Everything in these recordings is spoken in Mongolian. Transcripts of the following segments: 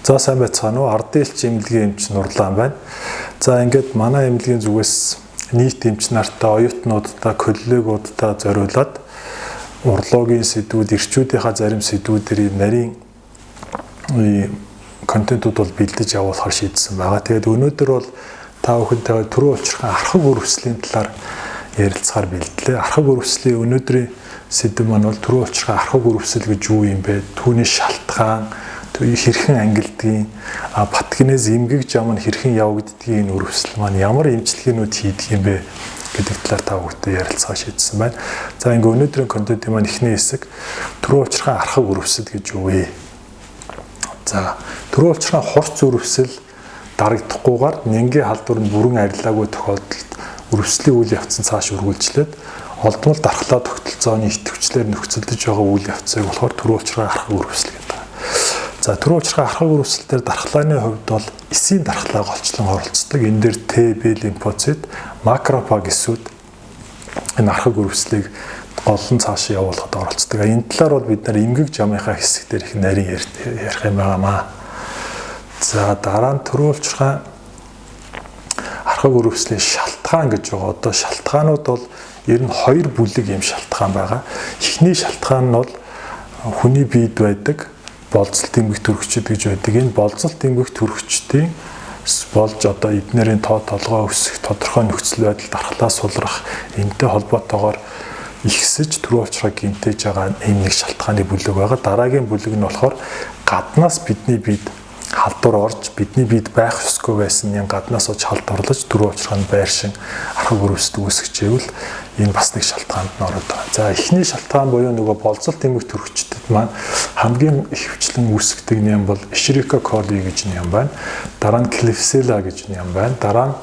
За сайн байцгаана уу? Ардын элч эмнэлгийн эмч Нурлан байна. За ингээд манай эмнэлгийн зүгээс нийт эмч нартай, оюутнуудтай, коллегуудтай зориулаад урлагийн сэдвүүд, эрчүүдийнхаа зарим сэдвүүдээр нарийн контентууд бол бэлдэж явуулахар шийдсэн байгаа. Тэгээд өнөөдөр бол та бүхэнтэйгээ түрүү учрахын архаг үрвслийн талаар ярилцахаар бэлдлээ. Архаг үрвслийн өнөөдрийн сэдв маань бол түрүү учрахын архаг үрвсэл гэж юу юм бэ? Түүний шалтгаан, хэрхэн ангилдгийг, патогенез эмгэг жам нь хэрхэн явагддгийг энэ үрвсэл маань ямар эмчилгээнүүд хийдэг юм бэ гэдэг талаар та бүхэнд ярилцахаар шийдсэн байна. За ингээ өнөөдрийн контентын маань эхний хэсэг түрүү учрахын архаг үрвсэл гэж юу вэ? За түрүү учрахын хурц үрвсэл дарагдахгүйгээр нэнгийн халдвар нь бүрэн арилаагүй тохиолдолд үрвслийн үйл явц нь цааш үргэлжлээд олдмол дархлаа тогтолцооны идэвхжлээр нөхцөлдөж байгаа үйл явцыг болохоор түрүү учрахын архаг үрвсэл гэдэг. За түрүү учрахын архаг үрвсэл дээр дархлааны хувьд бол эсийн дархлаа голчлон оролцдог. Энэ дээр Т, Б лимфоцит, макрофаг эсүүд энэ архаг үрвслийг голлон цаашаа явуулахад оролцдог. Энэ талаар бол бид нар эмгэг жамынхаа хэсгээр их нарийн ярих юм байнамаа. За дараа нь түрүү учрахын архаг үрвслийн шалтгаан гэж байгаа. Одоо шалтгаанууд бол ер нь хоёр бүлэг юм шалтгаан байгаа. Эхний шалтгаан нь бол хүний биед байдаг болцол тэмгэх төрөгчд гэж байдаг. Энэ болцол тэмгэх төрөгчдийн болж одоо эднэрийн тоо толгой өсөх, тодорхой нөхцөл байдал дархлаа сулрах энэтэй холбоотойгоор ихсэж түрүү учрахыг гэмтэж байгаа энэ нэг шалтгааны бүлэг байгаа. Дараагийн бүлэг нь болохоор гаднаас бидний биед халдвар орж бидний биед байх ёсгүй байсан юм гаднаас оч халдварлаж түрүү учрахыг байршин архаг үрвсэлд үүсгэжээвэл энэ бас нэг шалтгаанд нь ороод байгаа. За эхний шалтгаан буюу нөгөө болцол тэмгэх төрөгчдөд маань хамгийн ихэвчлэн үүсгдэг юм бол Escherichia coli гэж юм байна. Дараа нь Klebsiella гэж юм байна. Дараа нь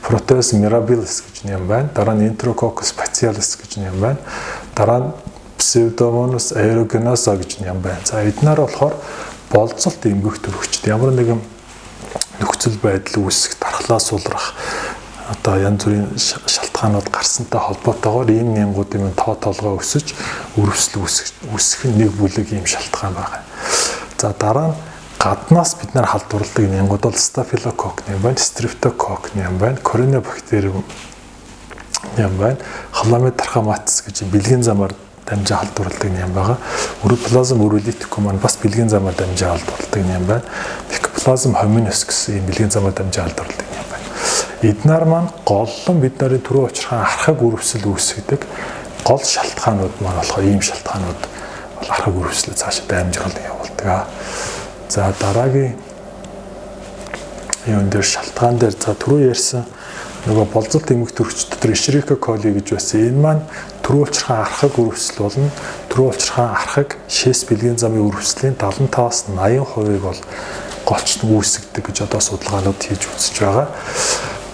Proteus mirabilis гэж юм байна. Дараа нь Enterococcus facialis гэж юм байна. Дараа нь Pseudomonas aeruginosa гэж юм байна. За эднэр болохоор болцолт эмгэх төрөгчд ямар нэгэн нөхцөл байдал үүсэх, дархлаа сулрах одоо янз бүрийн шалтгаанууд гарсантай холбоотойгоор энэ нянгуудын тоо толгой өсөж үрвсэл үүсэх нэг бүлэг ийм шалтгаан байна. За дараа нь гаднаас бид нар халдварладаг нянгууд бол Staphylococcus юм байна, Streptococcus юм байна, Corynebacterium юм байна, Chlamydia trachomatis гэж бэлгийн замаар дамжаа халдварладаг юм байгаа. Uroplazm urolithicum маань бас бэлгийн замаар дамжаа халдварладаг юм байна. Mycoplasma hominis гэсэн бэлгийн замаар дамжаа халдварладаг юм байна. Эднэр маань голлон бид нарын түрүү учрахын архаг үрвсэл үүсгэдэг гол шалтгаанууд маань болохоор ийм шалтгаанууд бол архаг үрвслээ цаашаа дамжуулан явуулдаг. За дараагийн юун дээр шалтгаан дээр за түрүү ярьсан нөгөө болцол тэмгэх төрөгчд дотор Escherichia coli гэж байсан. Энэ маань түрүү учрахын архаг үрвсэл болон түрүү учрахын архаг шээс бэлгийн замын үрвслийн 75-аас 80% бол голчт үүсгдэг гэж одоо судалгаанууд хийж үзэж байгаа.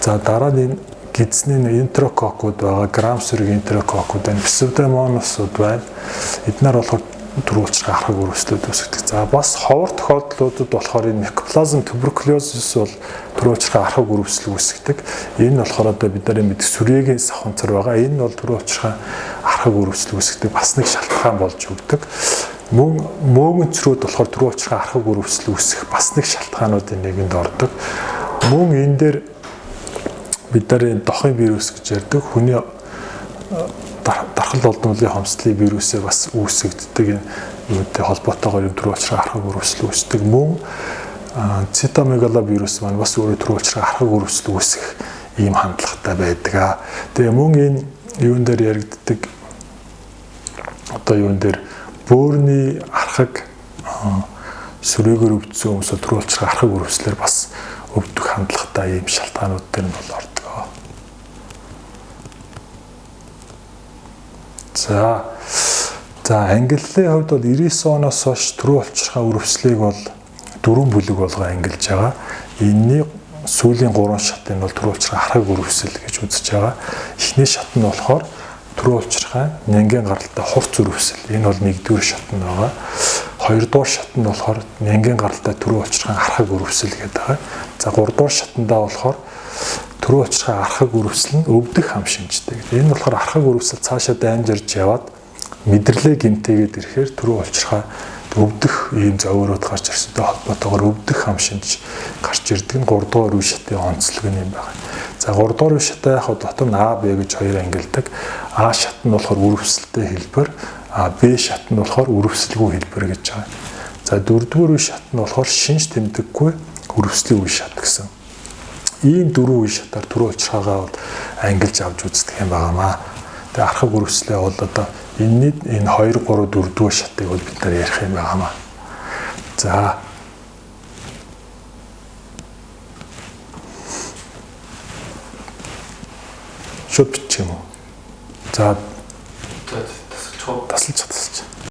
За дараа нь энэ гидсний энтерококкууд байгаа, грамм сүрэг энтерококкууд байна, Pseudomonasууд байна. Эднэр болохоор түрүү учрахын архаг үрвслүүд үүсгдэг. За бас ховор тохиолдлуудад болохоор энэ Mycoplasma tuberculosis бол түрүү учрахын архаг үрвсэл үүсгдэг. Энэ нь болохоор одоо бид нарын мэддэг сүрээгийн сахунцар байгаа. Энэ нь бол түрүү учрахын архаг үрвсэл үүсгдэг бас нэг шалтгаан болж өгдөг. Мөн мөөгөнцрүүд болохоор түрүү учрахын архаг үрвсэл үүсгэх бас нэг шалтгаануудын нэгэнд ордог. Мөн энэ дээр бид нарын дохын вирус гэж ярьдаг хүний дархал олдмолын хомсдлын вирусээ бас үүсгэгддэг юутай холбоотойгоор түрүү учрахын архаг үрвсэл үүсдэг. Мөн цитомегаловирус маань бас өөрөө түрүү учрахын архаг үрвсэл үүсгэх ийм хандлагатай байдаг. Тэгээ мөн энэ юун дээр яригддаг одоо юун дээр бөөрийн архаг сүрээгээр өвдсөн хүмүүс түрүү учрахын архаг үрвслээр бас өвдөх хандлагатай ийм шалтгаанууд дээр нь бол ордог. За ангиллын хувьд бол 99 оноос хойш түрүү учрахын үрвслийг бол 4 бүлэг болгоо ангилж байгаа. Энэний сүүлийн 3 шатыг бол түрүү учрахын архаг үрвсэл гэж үзэж байгаа. Эхний шат нь болохоор түрүү учрахын нянгийн гаралтай хурц үрвсэл. Энэ бол 1-р шат нь байгаа. 2-р шат нь болохоор нянгийн гаралтай түрүү учрахын архаг үрвсэл гэдэг байгаа. За 3-р шатандаа болохоор түрүү учрахын архаг үрвсэл нь өвдөх хам шинжтэй. Энэ болохоор архаг үрвсэл цаашаа дамжирж яваад мэдрэлээ гэмтээгээд ирэхээр түрүү учрахын өвдөх ийм зовоорууд гарч ирсэнтэй холбоотойгоор өвдөх хам шинж гарч ирдэг нь 3 дугаар үе шатны онцлог юм байна. За 3 дугаар үе шатаа яг дотор нь А, Б гэж хоёр ангилдаг. А шат нь болохоор үрвэсэлтэй хэлбэр, Б шат нь болохоор үрвэсэлгүй хэлбэр гэж байгаа. За 4 дугаар үе шат нь болохоор шинж тэмдэггүй үрвэслийн үе шат гэсэн. Ийм 4 үе шатаар төрөө учирхаагаа бол ангилж авч үздэг юм байнамаа. Тэгээ архаг үрвэслээ бол одоо энэ 2, 3, 4 дугаар шатыг бол бид нар ярих юм байнамаа. За шууд бичих юм уу? За тасалж